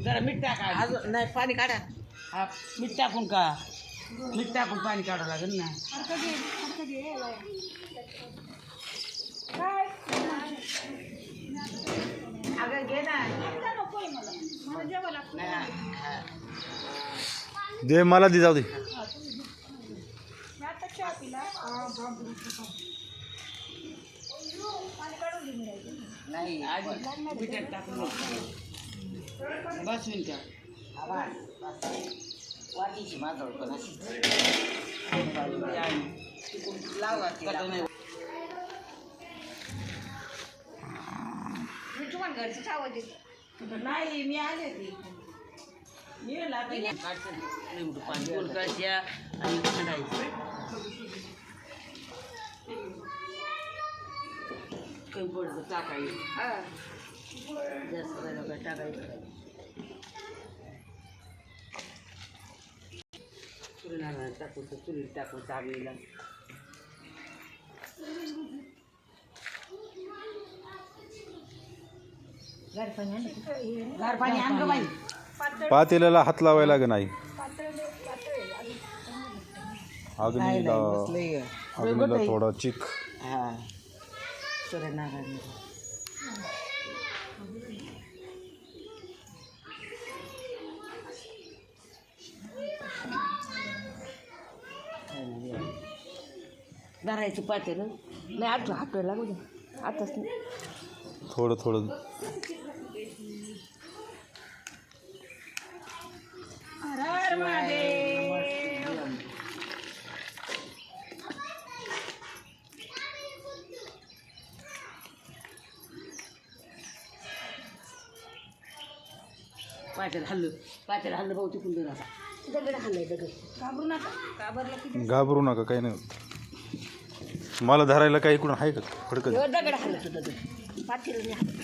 जरा मीठ टाका अजून नाही पाणी काढा. हा मीठ टाकून का मीठ टाकून पाणी काढावं लागेल ना. अगं घे ना. दे मला दे जाऊ दे. नाही आधी मिठात टाकून बस मिनिटं. वाटीची माझं पण अशी लावा नाही. नाही मी आले ती पाणी उलकायच्या आणि खांडायचं कमी पडतं टाकायचं. जास्त झालं काय टाकायचं. चुलीला टाकून चुलीत टाकून चालवीला गार पाणी आण गं बाई. पातेल्याला हात लावायला लागेल नाही. अग्नीला अग्नीला थोडा चिक. हा सूर्यनारायण धरायचं पातेलं नाही हातवायला लागू दे आताच नाही. थोडं थोडं पातेलं हल्लं भाऊ तिकून दे आता. दगड हल्लाय दगड घाबरू नका घाबरू नका काही नाही. मला धरायला काही इकडून आहे का फडकत. दगड हल्ला दगड पातेलं नाही हल्लं.